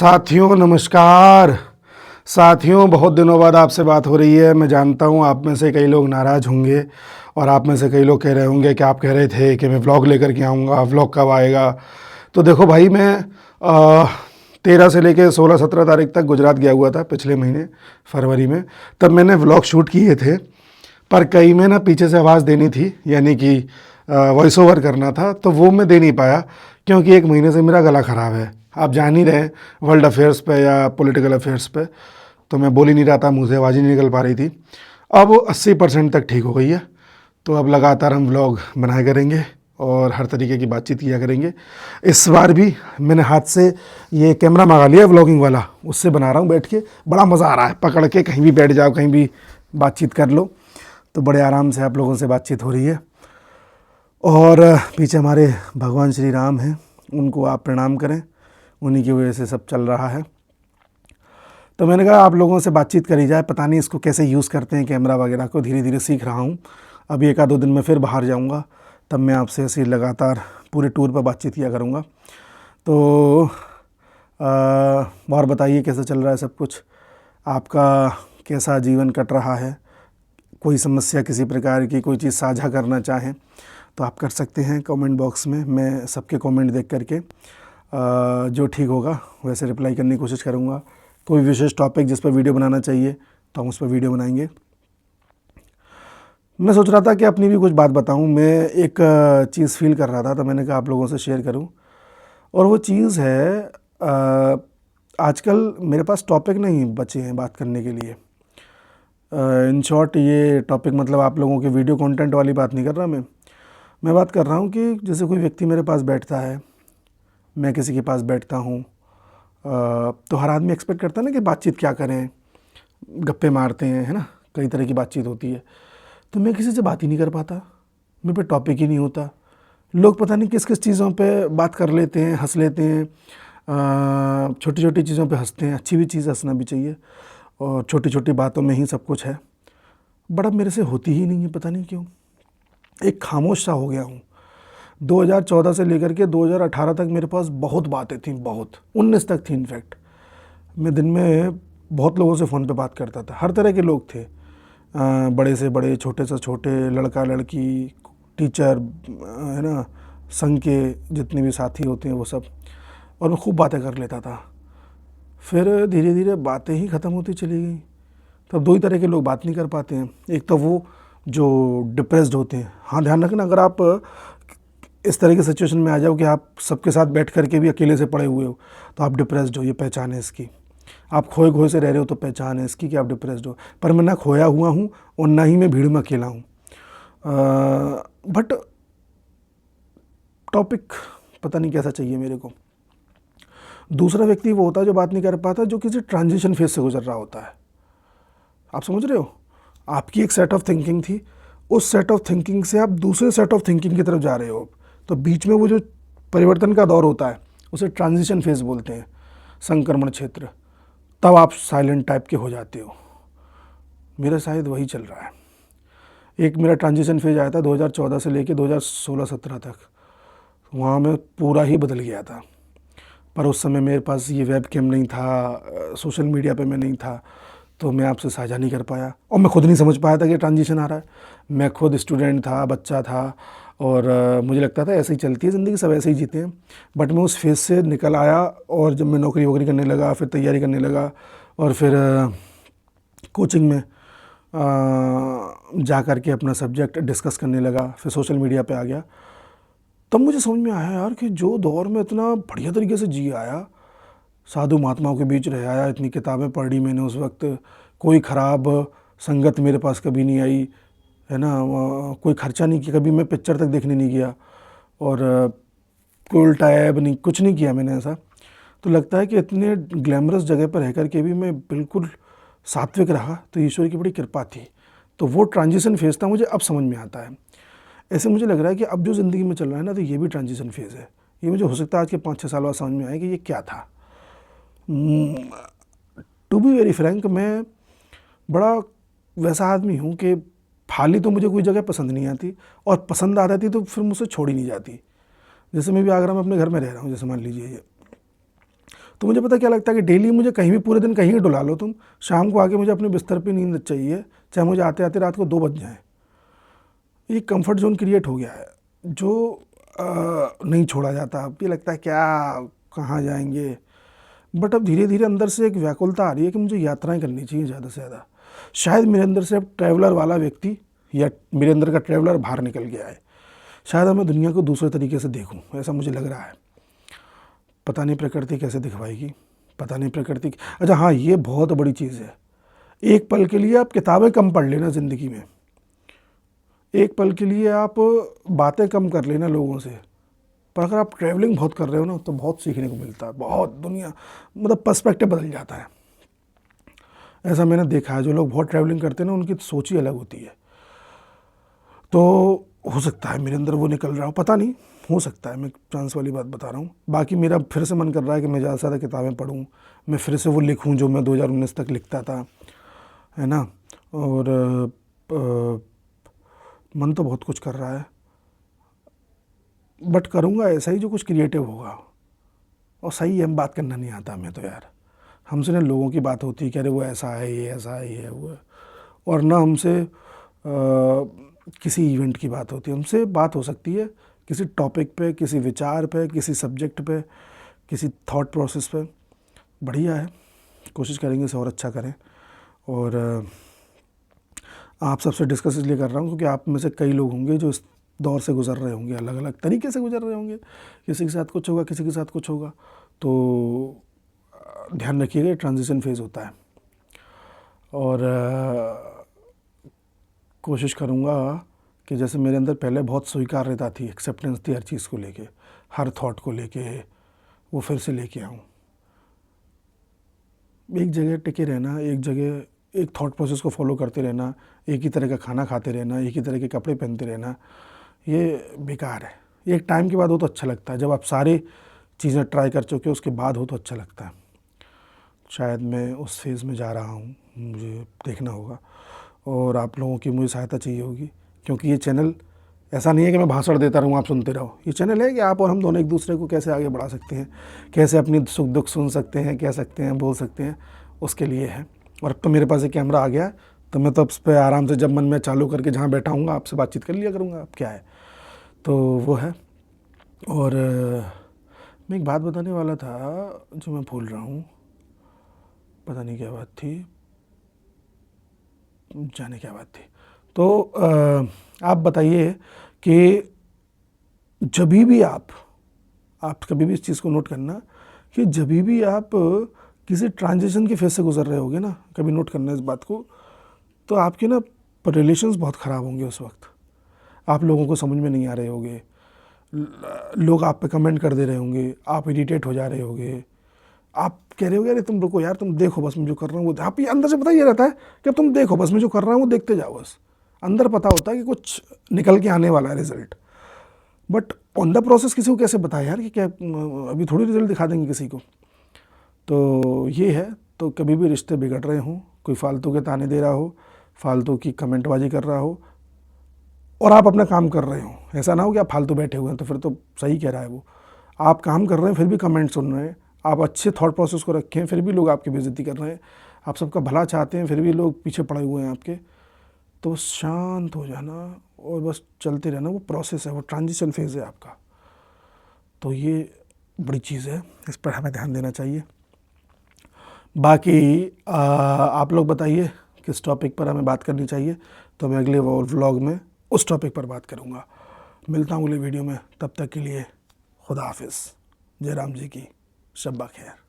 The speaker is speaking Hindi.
साथियों नमस्कार। साथियों बहुत दिनों बाद आपसे बात हो रही है। मैं जानता हूँ आप में से कई लोग नाराज़ होंगे और आप में से कई लोग कह रहे होंगे कि आप कह रहे थे कि मैं व्लॉग लेकर के आऊँगा, व्लॉग कब आएगा। तो देखो भाई, मैं 13 से लेकर 16-17 तारीख तक गुजरात गया हुआ था पिछले महीने फरवरी में। तब मैंने व्लॉग शूट किए थे, पर कई में ना पीछे से आवाज़ देनी थी, यानी कि वॉइस ओवर करना था, तो वो मैं दे नहीं पाया क्योंकि एक महीने से मेरा गला ख़राब है। आप जान ही रहे हैं, वर्ल्ड अफेयर्स पे या पॉलिटिकल अफेयर्स पे, तो मैं बोल ही नहीं रहा था, मुँह से आवाज़ ही नहीं निकल पा रही थी। अब वो 80% तक ठीक हो गई है। तो अब लगातार हम व्लॉग बनाया करेंगे और हर तरीके की बातचीत किया करेंगे। इस बार भी मैंने हाथ से ये कैमरा मंगा लिया व्लॉगिंग वाला, उससे बना रहा हूँ बैठ के। बड़ा मज़ा आ रहा है, पकड़ के कहीं भी बैठ जाओ, कहीं भी बातचीत कर लो, तो बड़े आराम से आप लोगों से बातचीत हो रही है। और पीछे हमारे भगवान श्री राम हैं, उनको आप प्रणाम करें, उन्हीं की वजह से सब चल रहा है। तो मैंने कहा आप लोगों से बातचीत करी जाए। पता नहीं इसको कैसे यूज़ करते हैं कैमरा वगैरह को, धीरे धीरे सीख रहा हूँ। अभी 1-2 दिन में फिर बाहर जाऊँगा, तब मैं आपसे ऐसे लगातार पूरे टूर पर बातचीत किया करूँगा। तो और बताइए कैसा चल रहा है सब कुछ, आपका कैसा जीवन कट रहा है। कोई समस्या किसी प्रकार की, कोई चीज़ साझा करना चाहें तो आप कर सकते हैं कमेंट बॉक्स में। मैं सबके कमेंट देख करके जो ठीक होगा वैसे रिप्लाई करने की कोशिश करूँगा। कोई विशेष टॉपिक जिस पर वीडियो बनाना चाहिए तो हम उस पर वीडियो बनाएंगे। मैं सोच रहा था कि अपनी भी कुछ बात बताऊं। मैं एक चीज़ फील कर रहा था, तो मैंने कहा आप लोगों से शेयर करूं। और वो चीज़ है, आजकल मेरे पास टॉपिक नहीं बचे हैं बात करने के लिए। इन शॉर्ट, ये टॉपिक मतलब आप लोगों के वीडियो कंटेंट वाली बात नहीं कर रहा मैं बात कर रहा हूँ कि जैसे कोई व्यक्ति मेरे पास बैठता है, मैं किसी के पास बैठता हूँ, तो हर आदमी एक्सपेक्ट करता है ना कि बातचीत क्या करें, गप्पे मारते हैं, है ना, कई तरह की बातचीत होती है। तो मैं किसी से बात ही नहीं कर पाता, मेरे पे टॉपिक ही नहीं होता। लोग पता नहीं किस किस चीज़ों पे बात कर लेते हैं, हंस लेते हैं, छोटी छोटी चीज़ों पे हंसते हैं। अच्छी भी चीज़, हंसना भी चाहिए, और छोटी छोटी बातों में ही सब कुछ है। बड़ा मेरे से होती ही नहीं है, पता नहीं क्यों। एक खामोश सा हो गया हूँ। 2014 से लेकर के 2018 तक मेरे पास बहुत बातें थी, बहुत 19 तक थी इनफैक्ट। मैं दिन में बहुत लोगों से फ़ोन पे बात करता था, हर तरह के लोग थे, बड़े से बड़े, छोटे से छोटे, लड़का लड़की, टीचर, है ना, संघ के जितने भी साथी होते हैं वो सब। और मैं खूब बातें कर लेता था। फिर धीरे धीरे बातें ही ख़त्म होती चली गई। तब 2 ही तरह के लोग बात नहीं कर पाते हैं। एक तो वो जो डिप्रेस्ड होते हैं। हाँ, ध्यान रखना, अगर आप इस तरह की सिचुएशन में आ जाओ कि आप सबके साथ बैठ करके भी अकेले से पड़े हुए हो, तो आप डिप्रेस्ड हो, ये पहचान है इसकी। आप खोए खोए से रह रहे हो तो पहचान है इसकी कि आप डिप्रेस्ड हो। पर मैं ना खोया हुआ हूँ और ना ही मैं भीड़ में अकेला हूँ। बट टॉपिक पता नहीं कैसा चाहिए मेरे को। दूसरा व्यक्ति वो होता है जो बात नहीं कर पाता, जो किसी ट्रांजिशन फेज से गुजर रहा होता है। आप समझ रहे हो, आपकी एक सेट ऑफ थिंकिंग थी, उस सेट ऑफ थिंकिंग से आप दूसरे सेट ऑफ थिंकिंग की तरफ जा रहे हो। तो बीच में वो जो परिवर्तन का दौर होता है उसे ट्रांजिशन फेज बोलते हैं, संक्रमण क्षेत्र। तब आप साइलेंट टाइप के हो जाते हो। मेरा शायद वही चल रहा है। एक मेरा ट्रांजिशन फेज आया था 2014 से लेके 2016-17 तक। वहाँ मैं पूरा ही बदल गया था। पर उस समय मेरे पास ये वेब कैम नहीं था, सोशल मीडिया पे मैं नहीं था, तो मैं आपसे साझा नहीं कर पाया। और मैं खुद नहीं समझ पाया था कि ट्रांजिशन आ रहा है। मैं खुद स्टूडेंट था, बच्चा था, और मुझे लगता था ऐसे ही चलती है ज़िंदगी, सब ऐसे ही जीते हैं। बट मैं उस फेज़ से निकल आया, और जब मैं नौकरी वोकरी करने लगा, फिर तैयारी करने लगा, और फिर कोचिंग में जा कर के अपना सब्जेक्ट डिस्कस करने लगा, फिर सोशल मीडिया पे आ गया। तब मुझे समझ में आया यार कि जो दौर में इतना बढ़िया तरीके से जी आया, साधु महात्माओं के बीच रह आया, इतनी किताबें पढ़ी मैंने उस वक्त, कोई ख़राब संगत मेरे पास कभी नहीं आई, है ना, कोई खर्चा नहीं किया, कभी मैं पिक्चर तक देखने नहीं गया, और कोई उल्टा ऐब नहीं, कुछ नहीं किया मैंने ऐसा। तो लगता है कि इतने ग्लैमरस जगह पर रह कर के भी मैं बिल्कुल सात्विक रहा, तो ईश्वर की बड़ी कृपा थी। तो वो ट्रांजिशन फेज़ था, मुझे अब समझ में आता है। ऐसे मुझे लग रहा है कि अब जो ज़िंदगी में चल रहा है ना, तो ये भी ट्रांजिशन फेज़ है। ये मुझे हो सकता है आज के 5-6 साल बाद समझ में आए कि ये क्या था। टू बी वेरी फ्रैंक, मैं बड़ा वैसा आदमी हूँ कि फाली तो मुझे कोई जगह पसंद नहीं आती, और पसंद आ जाती तो फिर मुझसे छोड़ी नहीं जाती। जैसे मैं भी आगरा में अपने घर में रह रहा हूँ, जैसे मान लीजिए ये, तो मुझे पता क्या लगता है कि डेली मुझे कहीं भी पूरे दिन कहीं भी डुला लो तुम, शाम को आके मुझे अपने बिस्तर पे नींद चाहिए, चाहे मुझे आते आते रात को 2 बज जाए। ये कंफर्ट जोन क्रिएट हो गया है जो नहीं छोड़ा जाता। अब ये लगता है क्या कहाँ जाएंगे, बट अब धीरे धीरे अंदर से एक व्याकुलता आ रही है कि मुझे यात्राएं करनी चाहिए ज़्यादा से ज़्यादा। शायद मेरे अंदर से अब ट्रैवलर वाला व्यक्ति या मेरे अंदर का ट्रैवलर बाहर निकल गया है। शायद अब मैं दुनिया को दूसरे तरीके से देखूं, ऐसा मुझे लग रहा है। पता नहीं प्रकृति कैसे दिखवाएगी, पता नहीं प्रकृति। अच्छा हाँ, ये बहुत बड़ी चीज़ है। एक पल के लिए आप किताबें कम पढ़ लेना ज़िंदगी में, एक पल के लिए आप बातें कम कर लेना लोगों से, पर अगर आप ट्रैवलिंग बहुत कर रहे हो ना तो बहुत सीखने को मिलता है, बहुत दुनिया मतलब पर्सपेक्टिव बदल जाता है। ऐसा मैंने देखा है, जो लोग बहुत ट्रैवलिंग करते हैं ना उनकी सोच ही अलग होती है। तो हो सकता है मेरे अंदर वो निकल रहा हो, पता नहीं, हो सकता है, मैं चांस वाली बात बता रहा हूँ। बाकी मेरा फिर से मन कर रहा है कि मैं ज़्यादा से ज़्यादा किताबें पढूँ, मैं फिर से वो लिखूँ जो मैं 2019 तक लिखता था, है ना। और मन तो बहुत कुछ कर रहा है, बट करूँगा ऐसा ही जो कुछ क्रिएटिव होगा। और सही है, बात करना नहीं आता हमें तो यार, हमसे ना लोगों की बात होती है कि अरे वो ऐसा है, ये ऐसा है, ये है, वो है। और ना हमसे किसी इवेंट की बात होती है। हमसे बात हो सकती है किसी टॉपिक पे, किसी विचार पे, किसी सब्जेक्ट पे, किसी थॉट प्रोसेस पे। बढ़िया है, कोशिश करेंगे इसे और अच्छा करें। और आप सबसे डिस्कस इसलिए कर रहा हूँ क्योंकि आप में से कई लोग होंगे जो इस दौर से गुजर रहे होंगे, अलग अलग तरीके से गुजर रहे होंगे। किसी के साथ कुछ होगा, किसी के साथ कुछ होगा। तो ध्यान रखिएगा, ट्रांजिशन फेज़ होता है। और कोशिश करूँगा कि जैसे मेरे अंदर पहले बहुत स्वीकार्यता थी, एक्सेप्टेंस थी हर चीज़ को लेके, हर थॉट को लेके, वो फिर से लेके आऊँ। एक जगह टिके रहना, एक जगह एक थॉट प्रोसेस को फॉलो करते रहना, एक ही तरह का खाना खाते रहना, एक ही तरह के कपड़े पहनते रहना, ये बेकार है। एक टाइम के बाद हो तो अच्छा लगता है, जब आप सारी चीज़ें ट्राई कर चुके हो उसके बाद हो तो अच्छा लगता है। शायद मैं उस फेज़ में जा रहा हूँ, मुझे देखना होगा। और आप लोगों की मुझे सहायता चाहिए होगी, क्योंकि ये चैनल ऐसा नहीं है कि मैं भाषण देता रहूँ आप सुनते रहो। ये चैनल है कि आप और हम दोनों एक दूसरे को कैसे आगे बढ़ा सकते हैं, कैसे अपनी सुख दुख सुन सकते हैं, कह सकते हैं, बोल सकते हैं, उसके लिए है। और अब तो मेरे पास एक कैमरा आ गया, तो मैं तो उस पर आराम से जब मन में चालू करके जहाँ बैठा हूँगा आपसे बातचीत कर लिया करूँगा। अब क्या है, तो वो है। और मैं एक बात बताने वाला था जो मैं भूल रहा हूँ, पता नहीं क्या बात थी, जाने क्या बात थी। तो आप बताइए कि जब भी आप कभी भी इस चीज़ को नोट करना कि जब भी आप किसी ट्रांजिशन के फेज से गुजर रहे होगे ना, कभी नोट करना इस बात को, तो आपके ना रिलेशंस बहुत ख़राब होंगे उस वक्त। आप लोगों को समझ में नहीं आ रहे होंगे, लोग आप पे कमेंट कर दे रहे होंगे, आप इरिटेट हो जा रहे होंगे, आप कह रहे हो अरे तुम रुको यार, तुम देखो बस मैं जो कर रहा हूँ वो। आप ये अंदर से पता ये रहता है कि तुम देखो बस मैं जो कर रहा हूँ वो देखते जाओ बस। अंदर पता होता है कि कुछ निकल के आने वाला है result, but on the process किसी को कैसे बताया यार कि क्या अभी थोड़ी रिजल्ट दिखा देंगे किसी को। तो ये है। तो कभी भी रिश्ते बिगड़ रहे हों, कोई फालतू के ताने दे रहा हो, फालतू की कमेंटबाजी कर रहा हो, और आप अपना काम कर रहे हो, ऐसा ना हो कि आप फालतू बैठे हुए हैं, तो फिर तो सही कह रहा है वो। आप काम कर रहे हैं फिर भी कमेंट सुन रहे हैं, आप अच्छे थॉट प्रोसेस को रखें फिर भी लोग आपकी बेइज्जती कर रहे हैं, आप सबका भला चाहते हैं फिर भी लोग पीछे पड़े हुए हैं आपके। तो शांत हो जाना और बस चलते रहना, वो प्रोसेस है, वो ट्रांजिशन फेज़ है आपका। तो ये बड़ी चीज़ है, इस पर हमें ध्यान देना चाहिए। बाकी आप लोग बताइए किस टॉपिक पर हमें बात करनी चाहिए, तो मैं अगले व्लॉग में उस टॉपिक पर बात करूँगा। मिलता हूँ अगले वीडियो में, तब तक के लिए खुदा हाफिज़। जय राम जी की शब्बा खैर।